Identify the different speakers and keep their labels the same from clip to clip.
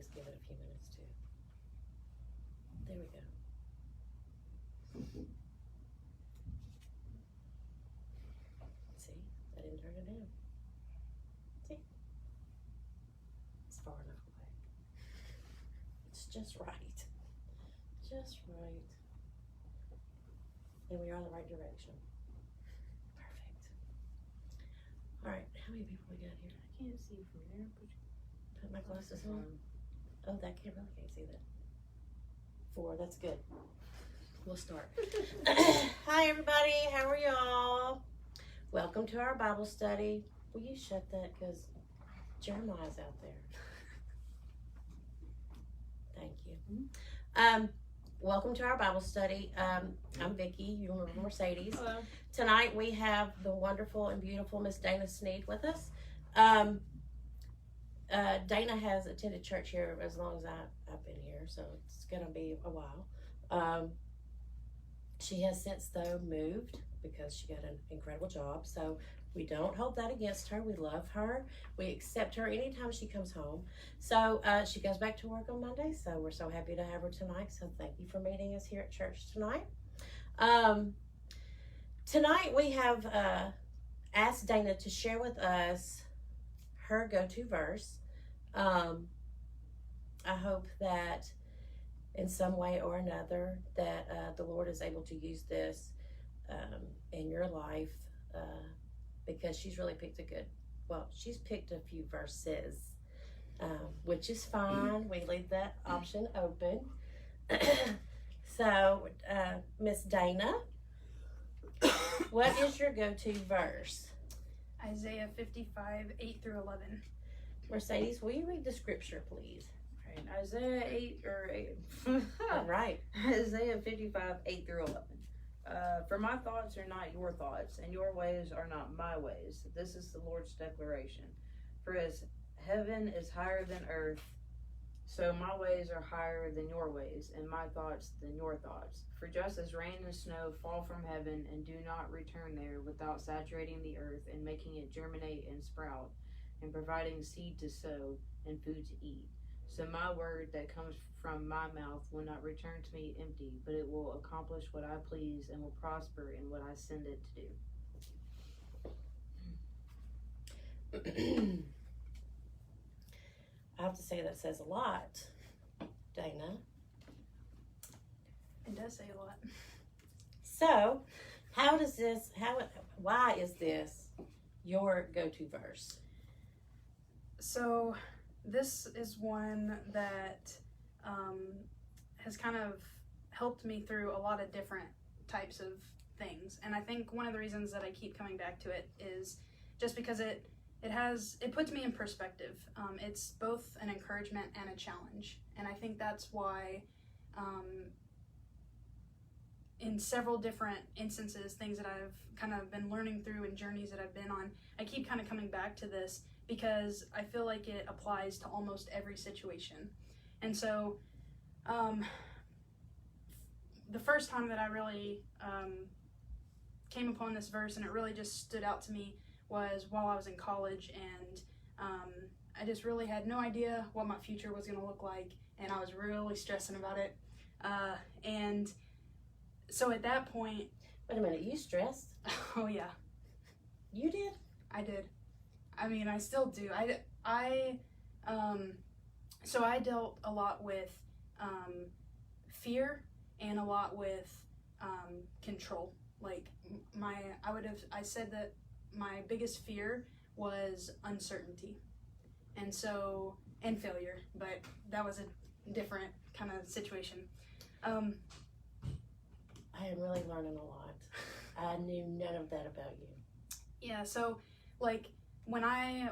Speaker 1: always give it a few minutes too. There we go. See, I didn't turn it down. See? It's far enough away. It's just right. Just right. And we are in the right direction. Perfect. All right, how many people we got here?
Speaker 2: I can't see from there.
Speaker 1: Put my glasses on. Oh, that camera really can't see that. 4, that's good. We'll start. Hi, everybody. How are y'all? Welcome to our Bible study. Will you shut that? Because Jeremiah's out there. Thank you. Welcome to our Bible study. I'm Vicki. You remember Mercedes.
Speaker 2: Hello.
Speaker 1: Tonight we have the wonderful and beautiful Miss Dana Sneed with us. Dana has attended church here as long as I've been here, so it's going to be a while. She has since, though, moved because she got an incredible job, so we don't hold that against her. We love her. We accept her anytime she comes home. So she goes back to work on Monday, so we're so happy to have her tonight. So thank you for meeting us here at church tonight. Tonight we have asked Dana to share with us her go-to verse. I hope that in some way or another that the Lord is able to use this in your life because she's really picked she's picked a few verses, which is fine. We leave that option open. So, Miss Dana, what is your go-to verse?
Speaker 3: Isaiah 55, 8 through 11.
Speaker 1: Mercedes, will you read the scripture, please?
Speaker 2: Right. Isaiah 8 or 8.
Speaker 1: All right.
Speaker 2: Isaiah 55, 8 through 11. For my thoughts are not your thoughts, and your ways are not my ways. This is the Lord's declaration. For as heaven is higher than earth, so my ways are higher than your ways, and my thoughts than your thoughts. For just as rain and snow fall from heaven and do not return there without saturating the earth and making it germinate and sprout, and providing seed to sow and food to eat, so my word that comes from my mouth will not return to me empty, but it will accomplish what I please and will prosper in what I send it to do.
Speaker 1: I have to say that says a lot, Dana.
Speaker 3: It does say a lot.
Speaker 1: So, why is this your go-to verse?
Speaker 3: So, this is one that has kind of helped me through a lot of different types of things. And I think one of the reasons that I keep coming back to it is just because it puts me in perspective. It's both an encouragement and a challenge. And I think that's why in several different instances, things that I've kind of been learning through and journeys that I've been on, I keep kind of coming back to this because I feel like it applies to almost every situation. And so the first time that I really came upon this verse and it really just stood out to me was while I was in college, and I just really had no idea what my future was going to look like, and I was really stressing about it. And so at that point...
Speaker 1: Wait a minute, you stressed?
Speaker 3: Oh yeah.
Speaker 1: You did?
Speaker 3: I did. I mean, I still do. So I dealt a lot with fear and a lot with control. Like I said that my biggest fear was uncertainty, and failure, but that was a different kind of situation.
Speaker 1: I am really learning a lot. I knew none of that about you.
Speaker 3: Yeah, so like when I,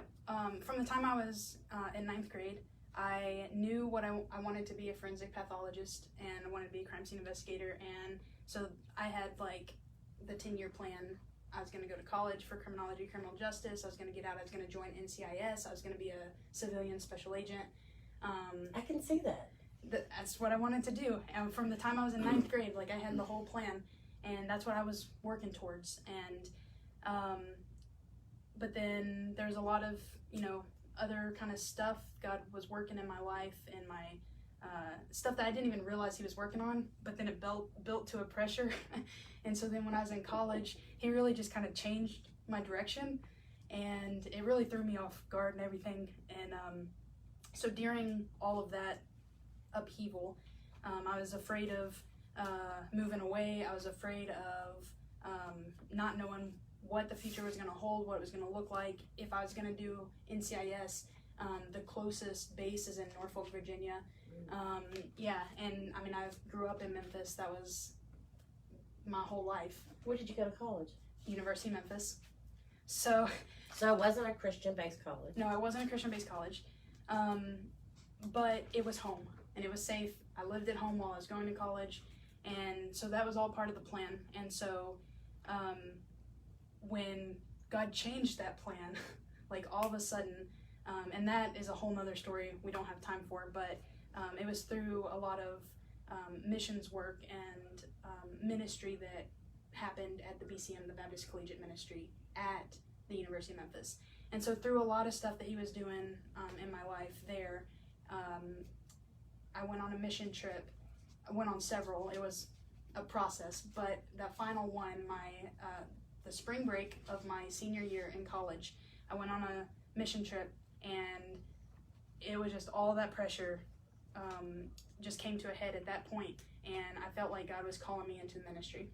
Speaker 3: from the time I was in 9th grade, I knew what I wanted to be a forensic pathologist, and I wanted to be a crime scene investigator, and so I had like the 10-year plan. I was going to go to college for criminology, criminal justice. I was going to get out. I was going to join NCIS. I was going to be a civilian special agent.
Speaker 1: I can see that.
Speaker 3: That's what I wanted to do. And from the time I was in 9th grade, like I had the whole plan, and that's what I was working towards. And but then there's a lot of other kind of stuff. God was working in my life and my stuff that I didn't even realize he was working on, but then it built to a pressure. And so then when I was in college, he really just kind of changed my direction, and it really threw me off guard and everything. And so during all of that upheaval, I was afraid of moving away. I was afraid of not knowing what the future was going to hold, what it was going to look like. If I was going to do NCIS, the closest base is in Norfolk, Virginia. Yeah, and I mean, I grew up in Memphis. That was my whole life.
Speaker 1: Where did you go to college?
Speaker 3: University of Memphis. So
Speaker 1: it wasn't a Christian-based college.
Speaker 3: no, it wasn't a Christian-based college, but it was home and it was safe. I lived at home while I was going to college, and so that was all part of the plan. And so when God changed that plan, like all of a sudden, and that is a whole nother story we don't have time for, but it was through a lot of missions work and ministry that happened at the BCM, the Baptist Collegiate Ministry at the University of Memphis. And so through a lot of stuff that he was doing in my life there, I went on a mission trip. I went on several. It was a process, but that final one, the spring break of my senior year in college, I went on a mission trip, and it was just all that pressure just came to a head at that point, and I felt like God was calling me into ministry.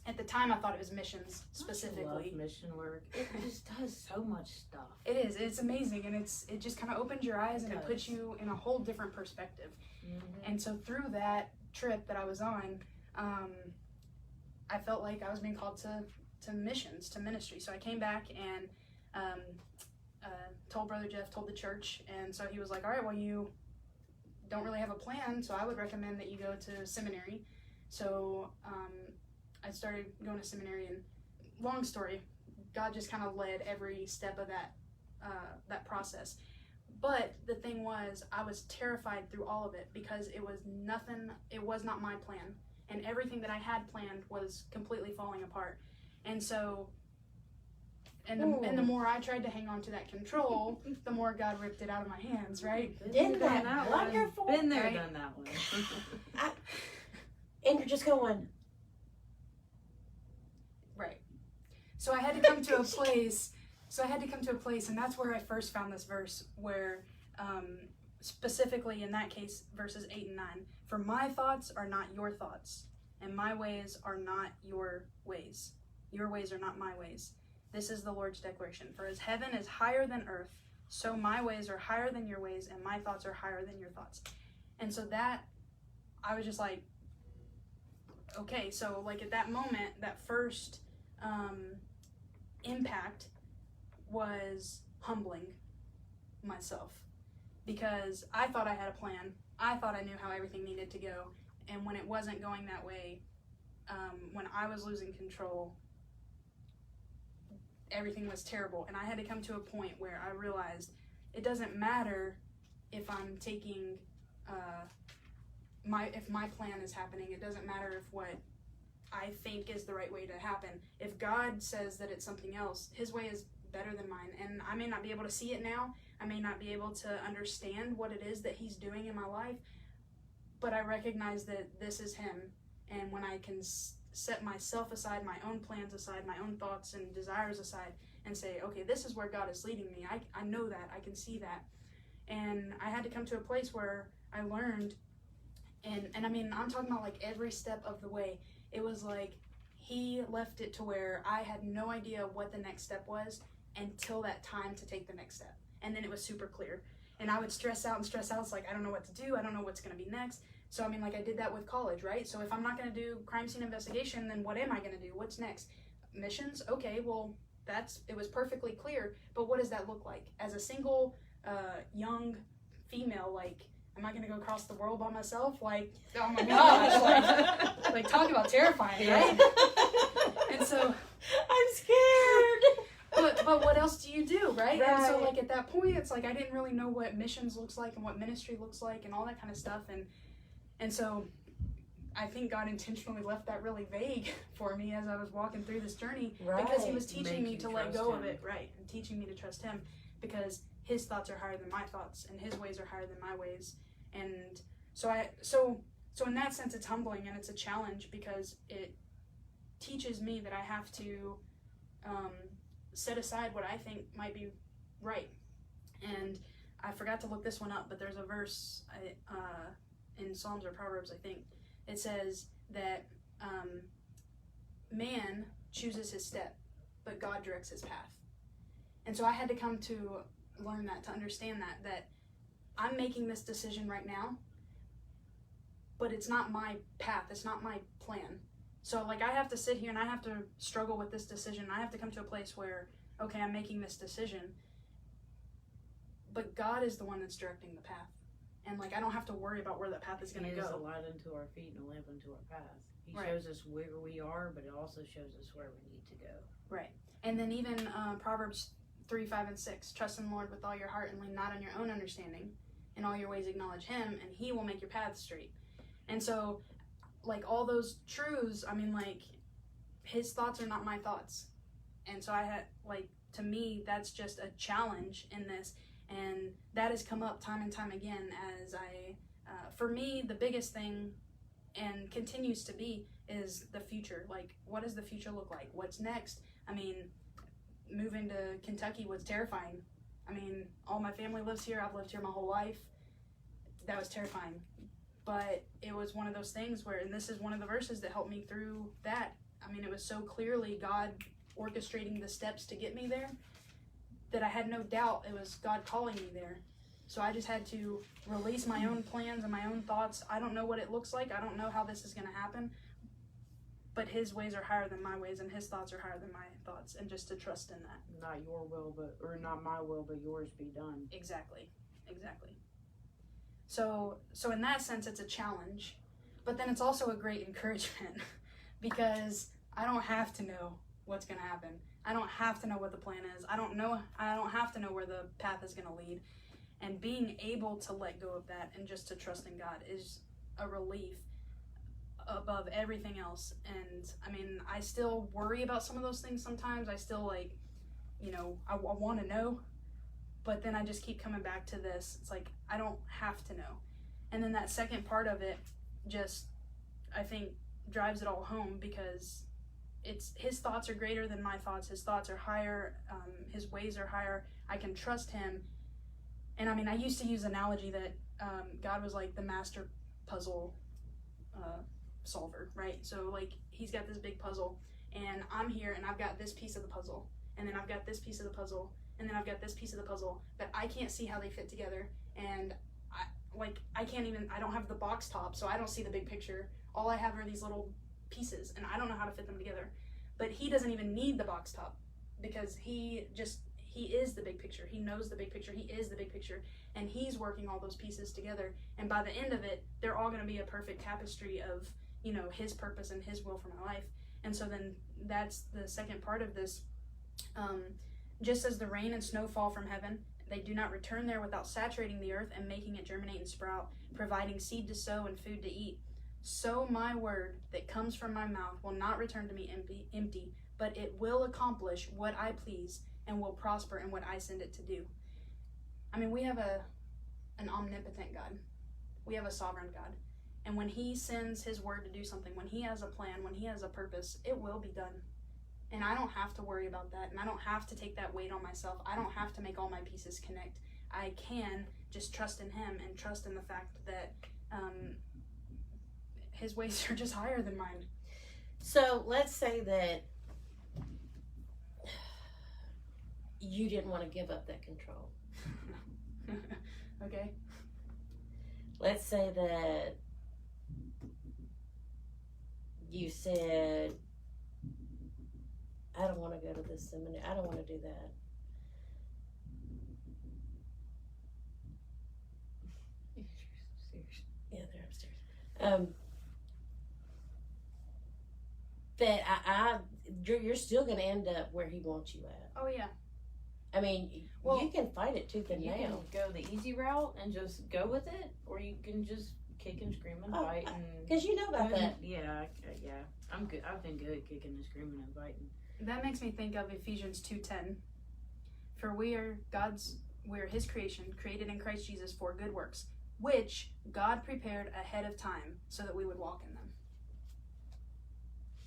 Speaker 3: At the time, I thought it was missions specifically.
Speaker 2: I love mission work. It just does so much stuff.
Speaker 3: It is. It's amazing, and it just kind of opens your eyes and it
Speaker 2: does.
Speaker 3: puts you in a whole different perspective.
Speaker 2: Mm-hmm.
Speaker 3: And so through that trip that I was on, I felt like I was being called to missions, to ministry. So I came back and told Brother Jeff, told the church, and so he was like, all right, well, you don't really have a plan, so I would recommend that you go to seminary. So I started going to seminary, and long story, God just kind of led every step of that process. But the thing was, I was terrified through all of it because it was not my plan, and everything that I had planned was completely falling apart. And so and the more I tried to hang on to that control, the more God ripped it out of my hands, right?
Speaker 1: Isn't that wonderful?
Speaker 2: Been there,
Speaker 3: Right?
Speaker 2: done that one.
Speaker 1: And you're just going,
Speaker 3: Right. So I had to come to a place. And that's where I first found this verse, where specifically in that case, verses 8 and 9. For my thoughts are not your thoughts, and my ways are not your ways. Your ways are not my ways. This is the Lord's declaration. For as heaven is higher than earth, so my ways are higher than your ways, and my thoughts are higher than your thoughts. And so that, I was just like, okay, so like at that moment, that first impact was humbling myself, because I thought I had a plan. I thought I knew how everything needed to go, and when it wasn't going that way, when I was losing control, everything was terrible. And I had to come to a point where I realized it doesn't matter if I'm taking if my plan is happening. It doesn't matter if what I think is the right way to happen. If God says that it's something else, his way is better than mine. And I may not be able to see it now. I may not be able to understand what it is that he's doing in my life, but I recognize that this is him. And when I can set myself aside, my own plans aside, my own thoughts and desires aside, and say, okay, this is where God is leading me. I know that. I can see that. And I had to come to a place where I learned, and I mean, I'm talking about like every step of the way. It was like he left it to where I had no idea what the next step was until that time to take the next step. And then it was super clear. And I would stress out. It's like, I don't know what to do. I don't know what's going to be next. So, I mean, like I did that with college, right? So if I'm not going to do crime scene investigation, then what am I going to do? What's next? Missions? Okay, well, it was perfectly clear. But what does that look like? As a single young female, like, am I going to go across the world by myself? Like, oh my gosh, like talk about terrifying, right? And so
Speaker 1: I'm scared.
Speaker 3: But what else do you do, right? And so
Speaker 1: Right.
Speaker 3: like at that point, it's like I didn't really know what missions looks like and what ministry looks like and all that kind of stuff. And so I think God intentionally left that really vague for me as I was walking through this journey, because he was teaching
Speaker 2: Make
Speaker 3: me
Speaker 2: you
Speaker 3: to let
Speaker 2: trust
Speaker 3: go of
Speaker 2: him.
Speaker 3: it, right? And teaching me to trust him, because his thoughts are higher than my thoughts, and his ways are higher than my ways. And so in that sense, it's humbling and it's a challenge, because it teaches me that I have to set aside what I think might be right. And I forgot to look this one up, but there's a verse in Psalms or Proverbs, I think. It says that man chooses his step, but God directs his path. And so I had to come to learn that, to understand that I'm making this decision right now, but it's not my path, it's not my plan. So like, I have to sit here and I have to struggle with this decision. I have to come to a place where, okay, I'm making this decision, but God is the one that's directing the path. And like, I don't have to worry about where that path is going to
Speaker 2: He is a
Speaker 3: go.
Speaker 2: light unto our feet and a lamp unto our path. He
Speaker 3: Right.
Speaker 2: shows us where we are, but it also shows us where we need to go.
Speaker 3: Right. And then even Proverbs 3, 5, and 6. Trust in the Lord with all your heart and lean not on your own understanding. In all your ways acknowledge him, and he will make your path straight. And so, like, all those truths, I mean, like, his thoughts are not my thoughts. And so I had, like, to me, that's just a challenge in this. And that has come up time and time again as for me, the biggest thing, and continues to be, is the future. Like, what does the future look like? What's next? I mean, moving to Kentucky was terrifying. I mean, all my family lives here. I've lived here my whole life. That was terrifying. But it was one of those things where, and this is one of the verses that helped me through that. I mean, it was so clearly God orchestrating the steps to get me there that I had no doubt it was God calling me there. So I just had to release my own plans and my own thoughts. I don't know what it looks like. I don't know how this is going to happen. But his ways are higher than my ways, and his thoughts are higher than my thoughts, and just to trust in that.
Speaker 2: Not your will, or not my will, but yours be done.
Speaker 3: Exactly. So in that sense, it's a challenge, but then it's also a great encouragement because I don't have to know what's going to happen. I don't have to know what the plan is. I don't have to know where the path is going to lead. And being able to let go of that and just to trust in God is a relief above everything else. And I mean, I still worry about some of those things sometimes. I still, like, you know, I want to know, but then I just keep coming back to this. It's like, I don't have to know. And then that second part of it just, I think, drives it all home, because it's his thoughts are greater than my thoughts. His thoughts are higher. His ways are higher. I can trust him. And I mean, I used to use the analogy that God was like the master puzzle solver, right? So like, he's got this big puzzle, and I'm here, and I've got this piece of the puzzle, and then I've got this piece of the puzzle, and then I've got this piece of the puzzle, but I can't see how they fit together, and I don't have the box top, so I don't see the big picture. All I have are these little pieces, and I don't know how to fit them together. But he doesn't even need the box top, because he is the big picture. He knows the big picture. He is the big picture, and he's working all those pieces together. And by the end of it, they're all going to be a perfect tapestry of, you know, his purpose and his will for my life. And so then that's the second part of this. Just as the rain and snow fall from heaven, they do not return there without saturating the earth and making it germinate and sprout, providing seed to sow and food to eat. So my word that comes from my mouth will not return to me empty, but it will accomplish what I please and will prosper in what I send it to do. I mean, we have an omnipotent God. We have a sovereign God. And when he sends his word to do something, when he has a plan, when he has a purpose, it will be done. And I don't have to worry about that. And I don't have to take that weight on myself. I don't have to make all my pieces connect. I can just trust in him and trust in the fact that his ways are just higher than mine.
Speaker 1: So let's say that you didn't want to give up that control.
Speaker 3: Okay.
Speaker 1: Let's say that you said, I don't want to go to this seminary. I don't want to do that. Yeah, they're upstairs. That you're still going to end up where he wants you at.
Speaker 3: Oh, yeah.
Speaker 1: I mean,
Speaker 3: Well,
Speaker 1: you can fight it tooth and
Speaker 2: You can
Speaker 1: nail.
Speaker 2: go the easy route and just go with it, or you can just kick and scream and
Speaker 1: Oh,
Speaker 2: fight and.
Speaker 1: Because you know about that.
Speaker 2: Yeah. I'm good. I've been good at kicking and screaming and fighting.
Speaker 3: That makes me think of Ephesians 2:10. For we are God's we're his creation, created in Christ Jesus for good works, which God prepared ahead of time so that we would walk in them.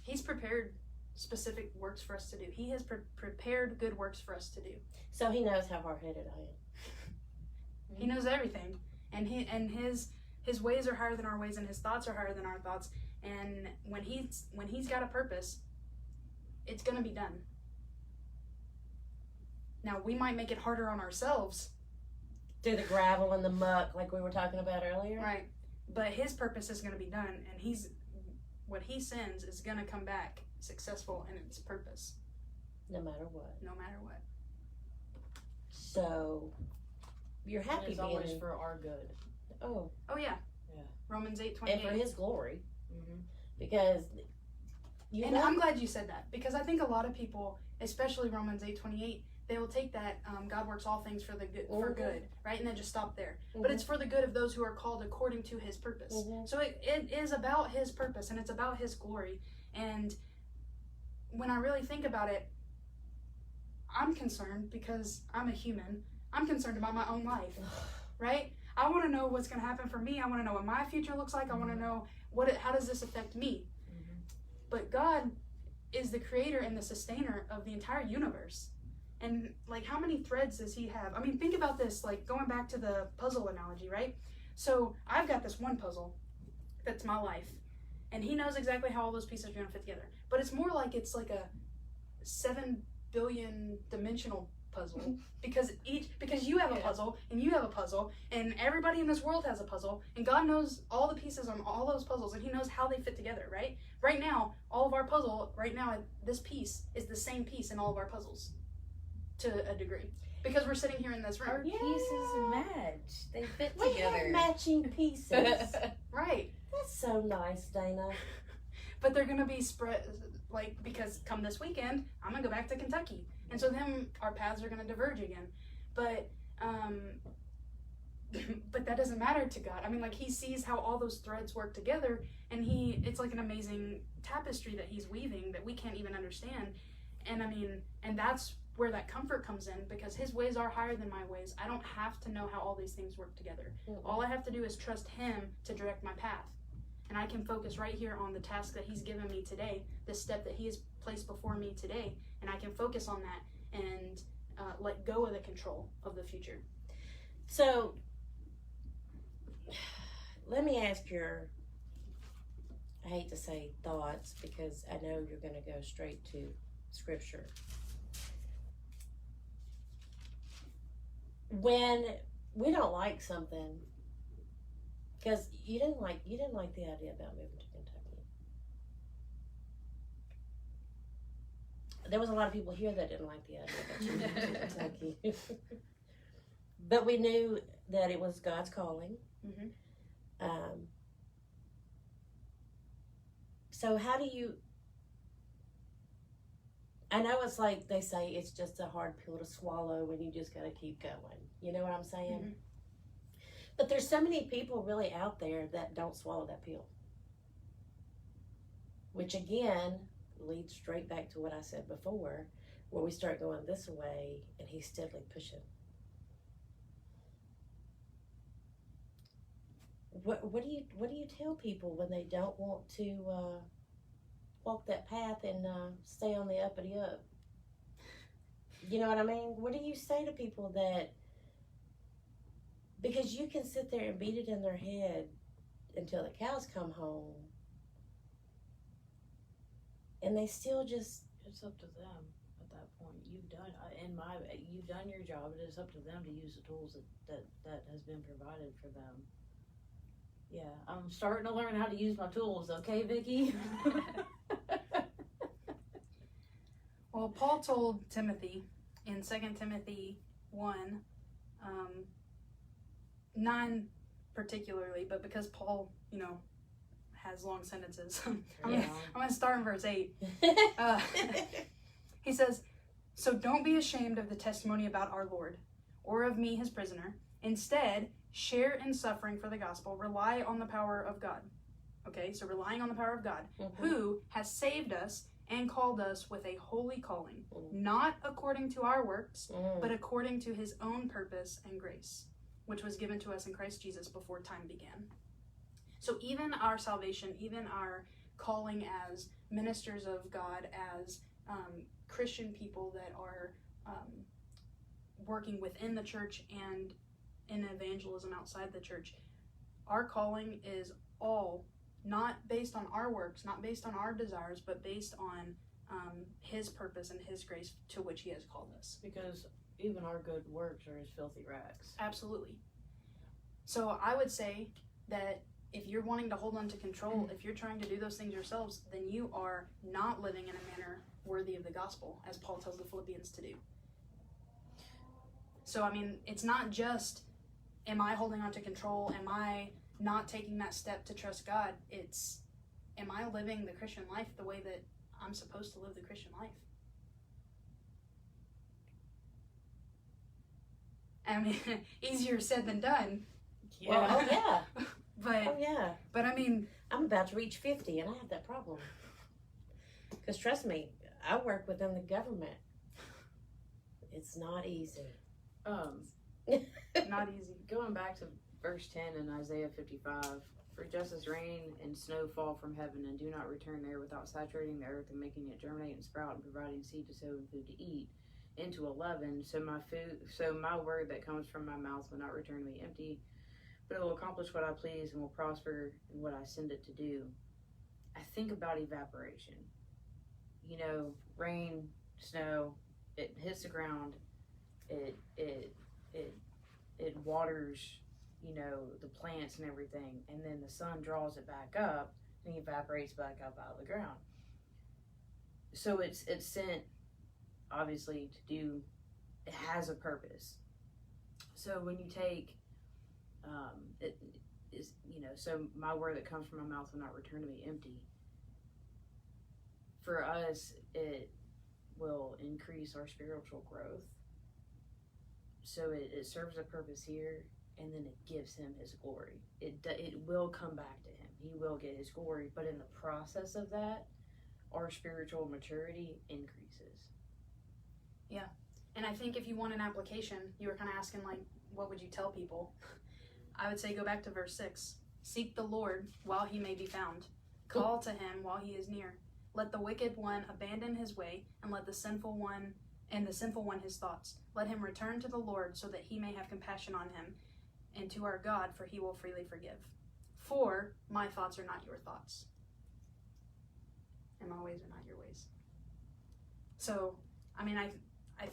Speaker 3: He's prepared specific works for us to do. He has prepared good works for us to do.
Speaker 1: So he knows how hard-headed I am.
Speaker 3: He knows everything, and his ways are higher than our ways, and his thoughts are higher than our thoughts. And when he's got a purpose, it's gonna be done. Now we might make it harder on ourselves,
Speaker 1: Through the gravel and the muck, like we were talking about earlier.
Speaker 3: right? But his purpose is gonna be done, and what he sends is gonna come back successful in its purpose,
Speaker 1: No matter what.
Speaker 3: no matter what.
Speaker 1: So, you're
Speaker 4: And
Speaker 1: happy
Speaker 4: it's
Speaker 1: being
Speaker 4: always for our good.
Speaker 1: Oh,
Speaker 3: Oh yeah.
Speaker 4: Yeah.
Speaker 3: Romans
Speaker 1: and for
Speaker 3: 8:28.
Speaker 1: his glory.
Speaker 4: Mm-hmm.
Speaker 1: Because
Speaker 3: And I'm glad you said that, because I think a lot of people, especially Romans 8:28, they will take that God works all things for the good, for
Speaker 1: Mhm.
Speaker 3: good, right, and then just stop there.
Speaker 1: Mhm.
Speaker 3: But it's for the good of those who are called according to His purpose.
Speaker 1: Mhm.
Speaker 3: So it is about His purpose, and it's about His glory. And when I really think about it, I'm concerned because I'm a human. I'm concerned about my own life, right? I want to know what's going to happen for me. I want to know what my future looks like. I want to know how does this affect me.
Speaker 4: Mm-hmm.
Speaker 3: But God is the creator and the sustainer of the entire universe. And like, how many threads does he have? I mean, think about this, like going back to the puzzle analogy, right? So I've got this one puzzle that's my life, and he knows exactly how all those pieces are going to fit together. But it's more like it's like a 7 billion dimensional puzzle because you have a puzzle and you have a puzzle and everybody in this world has a puzzle, and God knows all the pieces on all those puzzles, and he knows how they fit together, right? Right now, all of our puzzle, this piece is the same piece in all of our puzzles to a degree, because we're sitting here in this
Speaker 4: Our
Speaker 3: room.
Speaker 4: pieces match. They fit
Speaker 1: we
Speaker 4: together.
Speaker 1: have matching pieces.
Speaker 3: Right.
Speaker 1: That's so nice, Dana.
Speaker 3: But they're gonna be spread, like, because come this weekend, I'm gonna go back to Kentucky, and so then our paths are gonna diverge again. But but that doesn't matter to God. I mean, like, he sees how all those threads work together, and it's like an amazing tapestry that he's weaving that we can't even understand. And I mean, and that's where that comfort comes in, because his ways are higher than my ways. I don't have to know how all these things work together. All I have to do is trust him to direct my path. And I can focus right here on the task that he's given me today, the step that he has placed before me today, and I can focus on that and let go of the control of the future.
Speaker 1: So, let me ask I hate to say thoughts, because I know you're going to go straight to scripture. When we don't like something, because you didn't like the idea about moving to Kentucky. There was a lot of people here that didn't like the idea about you moving to Kentucky. But we knew that it was God's calling.
Speaker 3: Mm-hmm.
Speaker 1: So how do you, I know it's like they say it's just a hard pill to swallow when you just got to keep going. You know what I'm saying?
Speaker 3: Mm-hmm.
Speaker 1: But there's so many people really out there that don't swallow that pill. Which again leads straight back to what I said before, where we start going this way and he's steadily pushing. What do you tell people when they don't want to walk that path and stay on the uppity up? You know what I mean? What do you say to people that, because you can sit there and beat it in their head until the cows come home, and they still just,
Speaker 4: It's up to them at that point. You've done your job. It is up to them to use the tools that has been provided for them. Yeah, I'm starting to learn how to use my tools. Okay, Vicky.
Speaker 3: Well, Paul told Timothy in 2 Timothy 1, 9 particularly, but because Paul, has long sentences, I'm going to start in verse 8. He says, "So don't be ashamed of the testimony about our Lord, or of me, his prisoner. Instead, share in suffering for the gospel. Rely on the power of God." Okay, so relying on the power of God, who has saved us and called us with a holy calling, not according to our works, but according to his own purpose and grace, which was given to us in Christ Jesus before time began. So even our salvation, even our calling as ministers of God, as Christian people that are working within the church and in evangelism outside the church, our calling is all not based on our works, not based on our desires, but based on his purpose and his grace to which he has called us.
Speaker 4: Because even our good works are as filthy rags.
Speaker 3: Absolutely. So I would say that if you're wanting to hold on to control, if you're trying to do those things yourselves, then you are not living in a manner worthy of the gospel, as Paul tells the Philippians to do. So, I mean, it's not just, am I holding on to control? Am I not taking that step to trust God? It's, am I living the Christian life the way that I'm supposed to live the Christian life? I mean, easier said than done.
Speaker 1: Well, oh yeah.
Speaker 3: But
Speaker 1: Oh yeah.
Speaker 3: but I mean,
Speaker 1: I'm about to reach 50 and I have that problem. Because trust me, I work within the government. It's not easy.
Speaker 3: not easy.
Speaker 2: Going back to verse 10 in Isaiah 55, for just as rain and snow fall from heaven and do not return there without saturating the earth and making it germinate and sprout and providing seed to sow and food to eat, into 11, so my word that comes from my mouth will not return to me empty, but it will accomplish what I please and will prosper in what I send it to do. I think about evaporation. You know, rain, snow, it hits the ground, it waters, you know, the plants and everything, and then the sun draws it back up and evaporates back up out of the ground. So it's sent, obviously, to do, it has a purpose. So when you take it is, you know, so my word that comes from my mouth will not return to me empty. For us, it will increase our spiritual growth. So it serves a purpose here, and then it gives him his glory. It will come back to him. He will get his glory, but in the process of that, our spiritual maturity increases.
Speaker 3: Yeah. And I think if you want an application, you were kind of asking, like, what would you tell people? I would say go back to verse 6. Seek the Lord while he may be found. Call to him while he is near. Let the wicked one abandon his way, and let the sinful one his thoughts. Let him return to the Lord, so that he may have compassion on him, and to our God, for he will freely forgive. For my thoughts are not your thoughts, and my ways are not your ways. So, I mean, I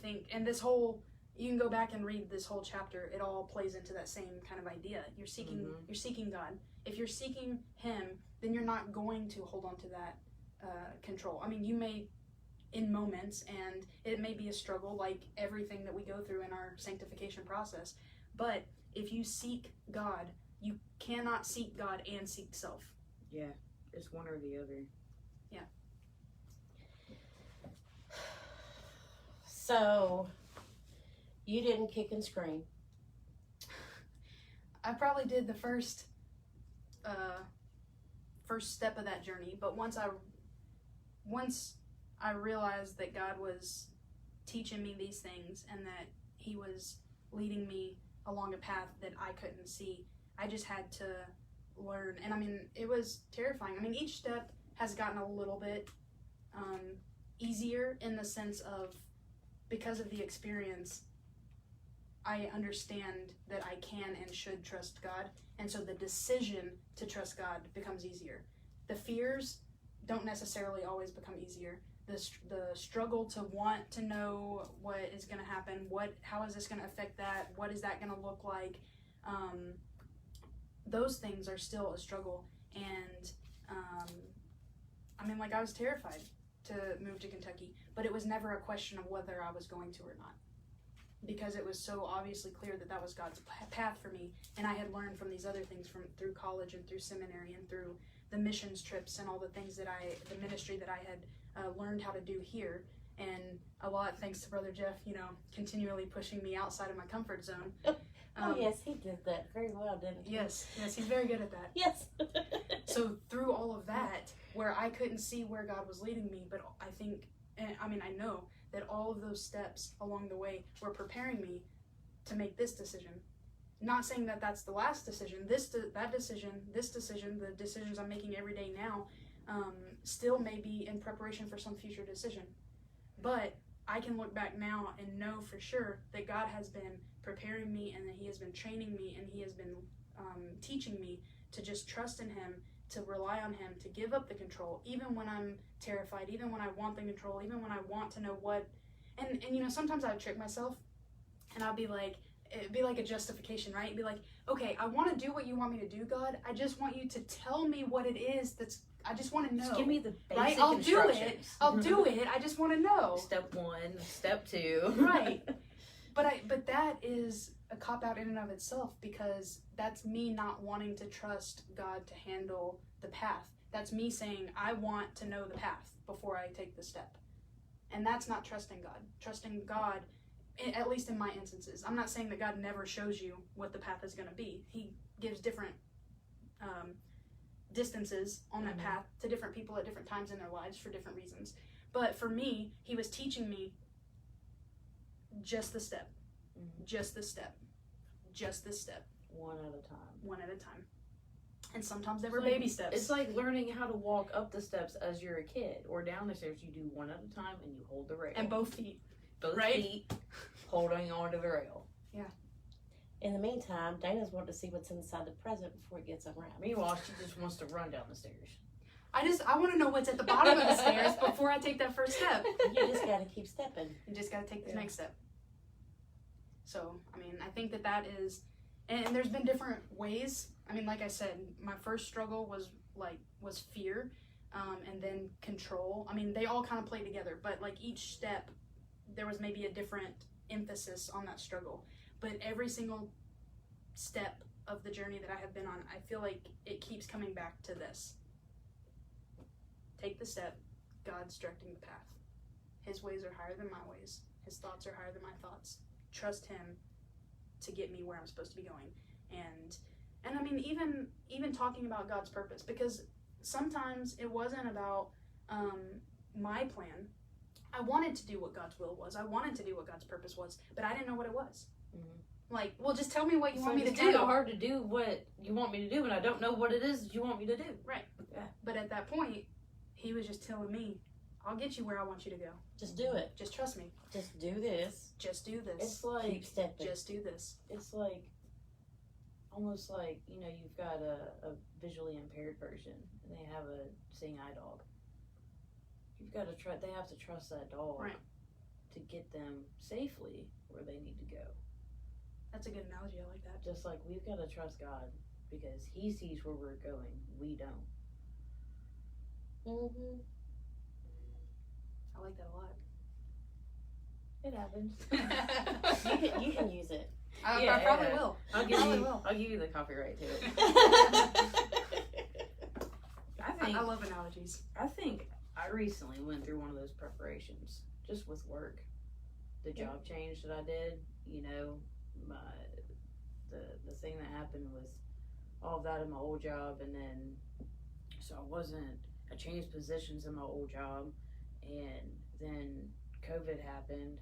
Speaker 3: think, and this whole, you can go back and read this whole chapter, it all plays into that same kind of idea. You're seeking God. If you're seeking him, then you're not going to hold on to that control. I mean, you may in moments, and it may be a struggle like everything that we go through in our sanctification process, but if you seek God, you cannot seek God and seek self.
Speaker 2: Yeah, it's one or the other.
Speaker 3: Yeah.
Speaker 1: So, you didn't kick and scream.
Speaker 3: I probably did the first step of that journey, but once I realized that God was teaching me these things and that he was leading me along a path that I couldn't see, I just had to learn. And I mean, it was terrifying. I mean, each step has gotten a little bit easier in the sense of, because of the experience, I understand that I can and should trust God. And so the decision to trust God becomes easier. The fears don't necessarily always become easier. The struggle to want to know what is going to happen, how is this going to affect that, what is that going to look like, those things are still a struggle. And I mean, like, I was terrified to move to Kentucky, but it was never a question of whether I was going to or not, because it was so obviously clear that that was God's path for me. And I had learned from these other things through college and through seminary and through the missions trips and all the things the ministry that I had learned how to do here. and a lot thanks to Brother Jeff, continually pushing me outside of my comfort zone.
Speaker 1: Oh, yes, he did that very well, didn't he?
Speaker 3: Yes, he's very good at that.
Speaker 1: Yes.
Speaker 3: So through all of that, where I couldn't see where God was leading me, but I think, I know that all of those steps along the way were preparing me to make this decision. Not saying that that's the last decision. This decision, the decisions I'm making every day now, still may be in preparation for some future decision. But I can look back now and know for sure that God has been preparing me, and that He has been training me, and He has been teaching me to just trust in Him, to rely on Him, to give up the control, even when I'm terrified, even when I want the control, even when I want to know what. And sometimes I would trick myself, and I'd be like, it'd be like a justification, right? It'd be like, okay, I want to do what you want me to do, God. I just want you to tell me what it is I just want to know.
Speaker 2: Just give me the basic
Speaker 3: right? I'll do it.
Speaker 2: instructions.
Speaker 3: I'll do it. I just want to know.
Speaker 2: Step 1, step 2.
Speaker 3: Right. But that is a cop-out in and of itself, because that's me not wanting to trust God to handle the path. That's me saying, I want to know the path before I take the step. And that's not trusting God. Trusting God, at least in my instances. I'm not saying that God never shows you what the path is going to be. He gives different distances on that path to different people at different times in their lives for different reasons. But for me, He was teaching me just the step, just this step, just this step.
Speaker 4: One at a time.
Speaker 3: One at a time. And sometimes they were
Speaker 4: It's like-
Speaker 3: baby steps.
Speaker 4: It's like learning how to walk up the steps as you're a kid, or down the stairs. You do one at a time, and you hold the rail.
Speaker 3: And both feet.
Speaker 2: Both
Speaker 3: Right?
Speaker 2: feet holding onto the rail.
Speaker 1: In the meantime, Dana's wanting to see what's inside the present before it gets unwrapped.
Speaker 2: Meanwhile, she just wants to run down the stairs.
Speaker 3: I want to know what's at the bottom of the stairs before I take that first step.
Speaker 1: You just got to keep stepping.
Speaker 3: You just got to take the
Speaker 2: Yeah.
Speaker 3: next step. So, I think that is, and there's been different ways. Like I said, my first struggle was fear, and then control. They all kind of play together, but like each step, there was maybe a different emphasis on that struggle. But every single step of the journey that I have been on, I feel like it keeps coming back to this. Take the step, God's directing the path. His ways are higher than my ways. His thoughts are higher than my thoughts. Trust Him to get me where I'm supposed to be going. And even talking about God's purpose, because sometimes it wasn't about my plan. I wanted to do what God's will was. I wanted to do what God's purpose was, but I didn't know what it was. Like, well, just tell me what you want me to
Speaker 4: It's
Speaker 3: do.
Speaker 4: kind of hard to do what you want me to do, and I don't know what it is that you want me to do.
Speaker 3: But at that point, He was just telling me, I'll get you where I want you to go.
Speaker 1: Just do it.
Speaker 3: Just trust me.
Speaker 1: Just do this.
Speaker 3: Just do this.
Speaker 4: It's like
Speaker 1: Keep stepping.
Speaker 3: Just do this.
Speaker 4: it's like almost like you've got a visually impaired person, and they have a seeing eye dog. You've got to they have to trust that dog
Speaker 3: Right.
Speaker 4: to get them safely where they need to go.
Speaker 3: That's a good analogy. I like that.
Speaker 4: Just like we've got to trust God because He sees where we're going. We don't.
Speaker 1: Mm-hmm.
Speaker 3: I like that a lot.
Speaker 4: It happens.
Speaker 1: You can use it.
Speaker 3: I probably will.
Speaker 2: I'll give
Speaker 3: Probably
Speaker 2: you.
Speaker 3: will.
Speaker 2: I'll give you the copyright to it.
Speaker 3: I love analogies.
Speaker 2: I think I recently went through one of those preparations just with work. The job change that I did, the thing that happened with all of that in my old job, and then so I changed positions in my old job, and then COVID happened,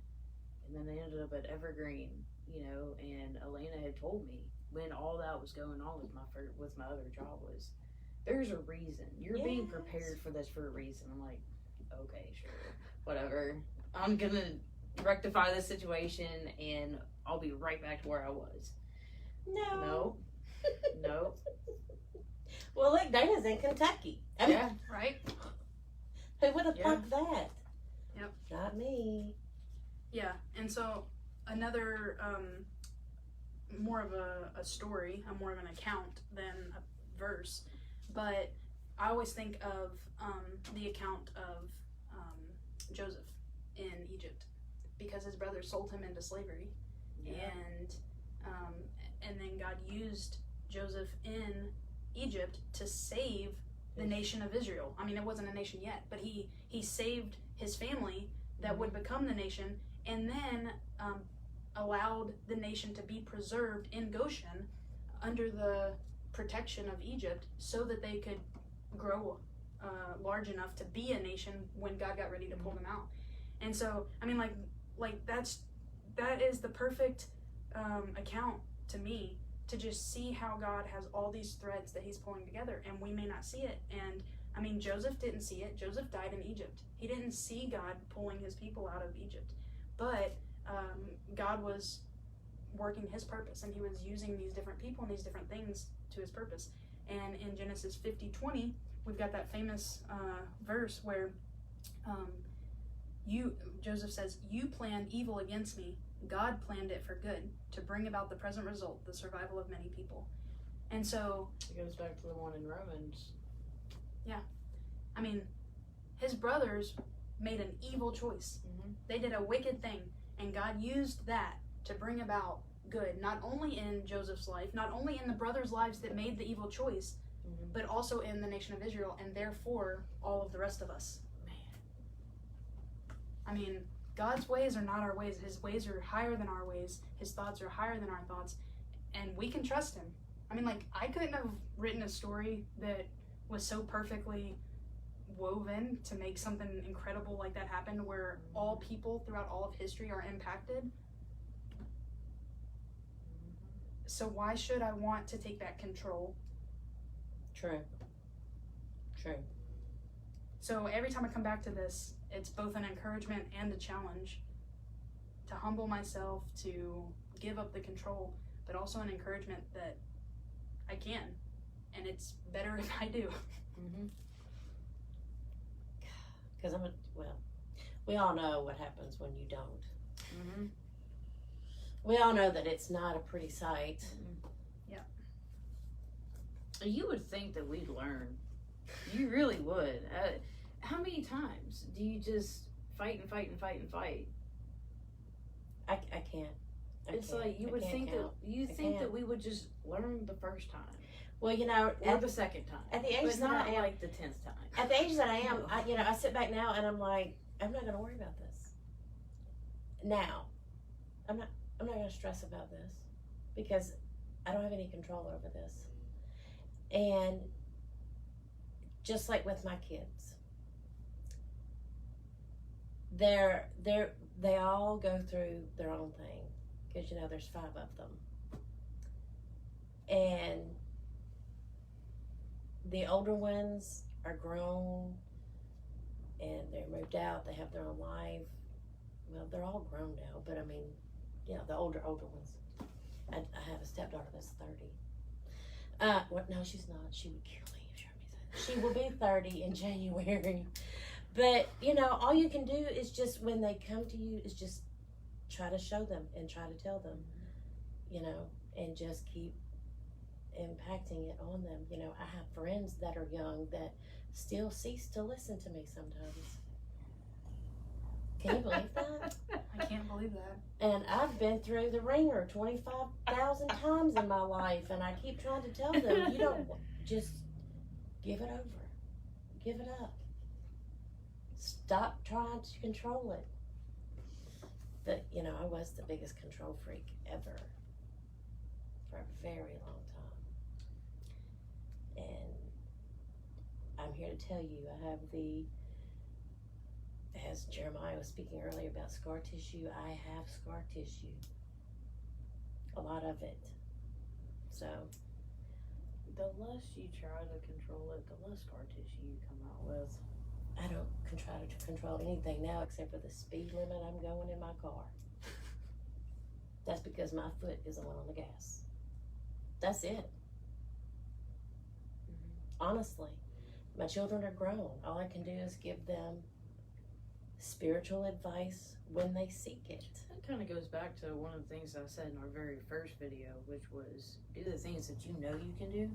Speaker 2: and then they ended up at Evergreen, and Elena had told me when all that was going on with my other job was, there's a reason. You're being
Speaker 1: Yes.
Speaker 2: prepared for this for a reason. I'm like, okay, sure, whatever. I'm gonna rectify this situation, and I'll be right back to where I was.
Speaker 1: No.
Speaker 2: No.
Speaker 1: Well, look, Dana's in Kentucky. I mean,
Speaker 2: Yeah.
Speaker 3: Right?
Speaker 1: who would have
Speaker 2: Yeah.
Speaker 1: thought that?
Speaker 3: Yep.
Speaker 1: Not me.
Speaker 3: Yeah. And so another, more of a story, more of an account than a verse, but I always think of the account of Joseph in Egypt, because his brothers sold him into slavery, and then God used Joseph in Egypt to save the nation of Israel. It wasn't a nation yet, but he saved his family that would become the nation, and then allowed the nation to be preserved in Goshen under the protection of Egypt so that they could grow large enough to be a nation when God got ready to pull them out. And so, I mean, that is the perfect account to me, to just see how God has all these threads that he's pulling together, and we may not see it. And I mean, Joseph didn't see it. Joseph died in Egypt. He didn't see God pulling his people out of Egypt, but God was working his purpose, and he was using these different people and these different things to his purpose. And in Genesis 50:20, we've got that famous verse where Joseph says, "You planned evil against me. God planned it for good, to bring about the present result, the survival of many people." And so
Speaker 4: It goes back to the one in Romans.
Speaker 3: I mean, his brothers made an evil choice.
Speaker 4: Mm-hmm.
Speaker 3: They did a wicked thing, and God used that to bring about good, not only in Joseph's life, not only in the brothers' lives that made the evil choice,
Speaker 4: Mm-hmm.
Speaker 3: but also in the nation of Israel, and therefore all of the rest of us. I mean, God's ways are not our ways. His ways are higher than our ways. His thoughts are higher than our thoughts, and we can trust him. I mean, I couldn't have written a story that was so perfectly woven to make something incredible like that happen, where all people throughout all of history are impacted. So why should I want to take that control?
Speaker 1: True.
Speaker 3: So every time I come back to this, it's both an encouragement and a challenge to humble myself, to give up the control, but also an encouragement that I can, and it's better if I do.
Speaker 4: Mm-hmm.
Speaker 1: Because we all know what happens when you don't.
Speaker 4: Mm-hmm.
Speaker 1: We all know that it's not a pretty sight.
Speaker 4: You would think that we'd learn. You really would. How many times do you just fight and fight and fight and fight?
Speaker 1: I can't.
Speaker 4: It's like you would think
Speaker 1: count.
Speaker 4: that we would just learn the first time
Speaker 1: Well,
Speaker 4: or the second time,
Speaker 1: at the age
Speaker 4: but
Speaker 1: that
Speaker 4: not
Speaker 1: I am,
Speaker 4: like the 10th time.
Speaker 1: at the age that I am, I sit back now and I'm like, I'm not gonna worry about this. Now, I'm not gonna stress about this because I don't have any control over this. And just like with my kids, they all go through their own thing, because there's 5 of them, and the older ones are grown and they're moved out, they have their own life. Well, they're all grown now, but I mean, the older ones. I have a stepdaughter that's 30. No, she's not. She would kill me if she heard me say that. She will be 30 in January. But, all you can do is just, when they come to you, is just try to show them and try to tell them, and just keep impacting it on them. I have friends that are young that still cease to listen to me sometimes. Can you believe that?
Speaker 3: I can't believe that.
Speaker 1: And I've been through the ringer 25,000 times in my life, and I keep trying to tell them, you don't just give it over. Give it up. Stop trying to control it. But, I was the biggest control freak ever for a very long time. And I'm here to tell you, I have as Jeremiah was speaking earlier about scar tissue, I have scar tissue. A lot of it. So.
Speaker 4: The less you try to control it, the less scar tissue you come out with.
Speaker 1: I don't try to control anything now except for the speed limit I'm going in my car. That's because my foot is the one on the gas. That's it. Honestly, my children are grown. All I can do is give them spiritual advice when they seek it.
Speaker 4: That kind of goes back to one of the things I said in our very first video, which was do the things that you know you can do,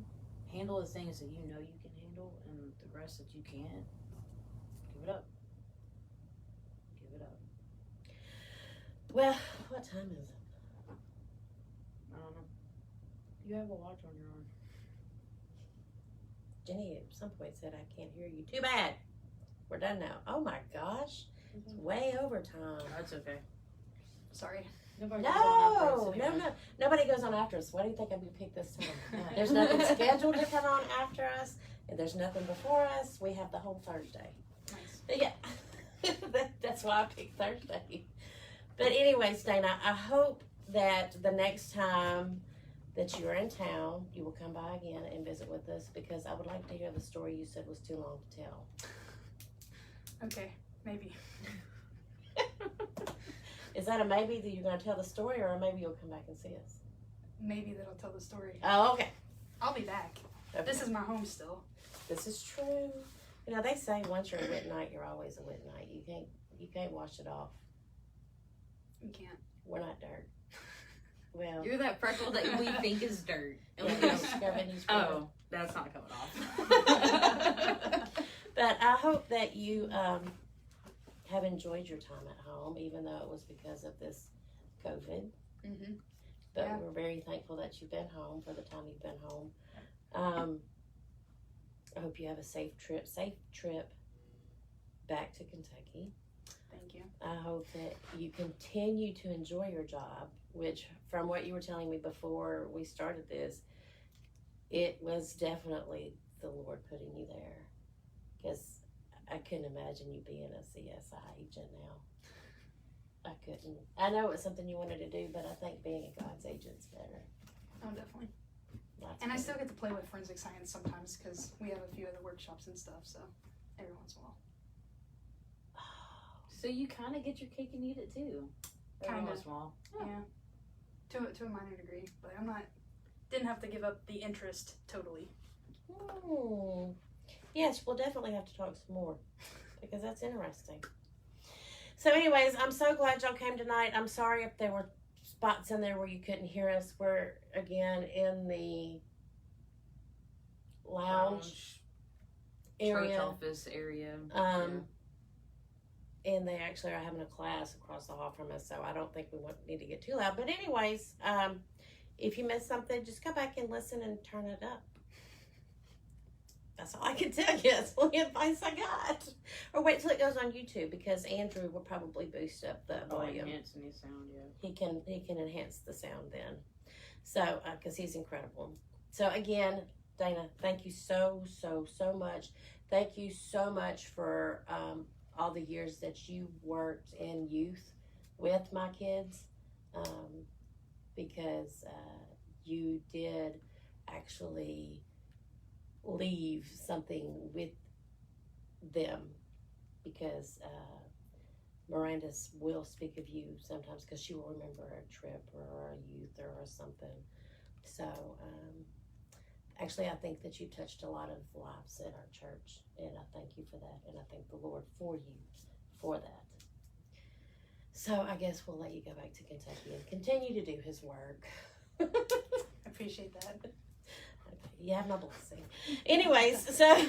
Speaker 4: handle the things that you know you can handle, and the rest that you can't, give it up. Give it up.
Speaker 1: Well, what time is it?
Speaker 4: I don't know. You have a watch on your arm.
Speaker 1: Jenny at some point said, I can't hear you. Too bad. We're done now. Oh my gosh. It's way over time.
Speaker 2: That's okay.
Speaker 3: Sorry.
Speaker 4: Nobody goes on after us
Speaker 1: No,
Speaker 4: anyway.
Speaker 1: no. Nobody goes on after us. Why do you think I'm gonna pick this time? There's nothing scheduled to come on after us, and there's nothing before us. We have the whole Thursday.
Speaker 3: Nice.
Speaker 1: But yeah, that's why I picked Thursday. But anyways, Dana, I hope that the next time that you're in town, you will come by again and visit with us, because I would like to hear the story you said was too long to tell.
Speaker 3: Okay, maybe.
Speaker 1: Is that a maybe that you're going to tell the story, or a maybe you'll come back and see us?
Speaker 3: Maybe that'll tell the story.
Speaker 1: Oh, okay.
Speaker 3: I'll be back.
Speaker 1: Okay.
Speaker 3: This is my home still.
Speaker 1: This is true. You know, they say once you're a wet night, you're always a wet night. You can't wash it off.
Speaker 3: You can't.
Speaker 1: We're not dirt. Well,
Speaker 2: You're that freckle that we think is dirt. And
Speaker 1: yeah,
Speaker 2: we
Speaker 1: you
Speaker 2: go,
Speaker 1: scrub it, you scrub it.
Speaker 2: oh, that's not coming off.
Speaker 1: But I hope that you have enjoyed your time at home, even though it was because of this COVID.
Speaker 3: Mm-hmm.
Speaker 1: But
Speaker 3: Yeah.
Speaker 1: we're very thankful that you've been home for the time you've been home. I hope you have a safe trip back to Kentucky.
Speaker 3: Thank you.
Speaker 1: I hope that you continue to enjoy your job, which, from what you were telling me before we started this, it was definitely the Lord putting you there. Because I couldn't imagine you being a CSI agent now. I couldn't. I know it was something you wanted to do, but I think being a God's agent's better.
Speaker 3: Oh, definitely.
Speaker 1: Lots
Speaker 3: And I
Speaker 1: better.
Speaker 3: still get to play with forensic science sometimes because we have a few other workshops and stuff. So every once in a while.
Speaker 2: So you kind of get your cake and eat it too. Every
Speaker 3: Kinda.
Speaker 2: once in a while.
Speaker 3: Yeah. To a minor degree, but I'm not. Didn't have to give up the interest totally.
Speaker 1: Hmm. Yes, we'll definitely have to talk some more, because that's interesting. So anyways, I'm so glad y'all came tonight. I'm sorry if there were spots in there where you couldn't hear us. We're, again, in the lounge
Speaker 2: Church
Speaker 1: area.
Speaker 2: office area.
Speaker 1: And they actually are having a class across the hall from us, so I don't think we need to get too loud. But anyways, if you missed something, just go back and listen and turn it up. That's all I can tell you. That's the only advice I got. Or wait till it goes on YouTube, because Andrew will probably boost up the volume.
Speaker 2: Enhancing the sound, yeah.
Speaker 1: He can enhance the sound then. So, because he's incredible. So again, Dana, thank you so much. Thank you so much for all the years that you worked in youth with my kids, because you did actually leave something with them, because Miranda will speak of you sometimes, because she will remember a trip or a youth or something. So actually, I think that you touched a lot of lives at our church, and I thank you for that, and I thank the Lord for you for that. So I guess we'll let you go back to Kentucky and continue to do his work.
Speaker 3: I appreciate that.
Speaker 1: You have my blessing. Anyways, so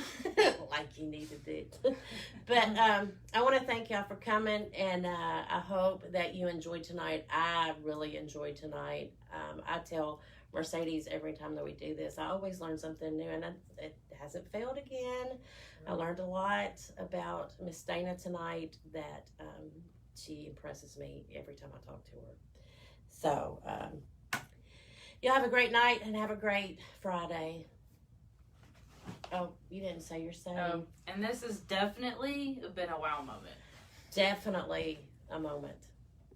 Speaker 1: like you needed it. But I want to thank y'all for coming, and I hope that you enjoyed tonight. I really enjoyed tonight. I tell Mercedes every time that we do this, I always learn something new, and it hasn't failed again. I learned a lot about Miss Dana tonight that she impresses me every time I talk to her. So y'all have a great night and have a great Friday. Oh, you didn't say your say.
Speaker 2: And this has definitely been a wow moment.
Speaker 1: Definitely a moment.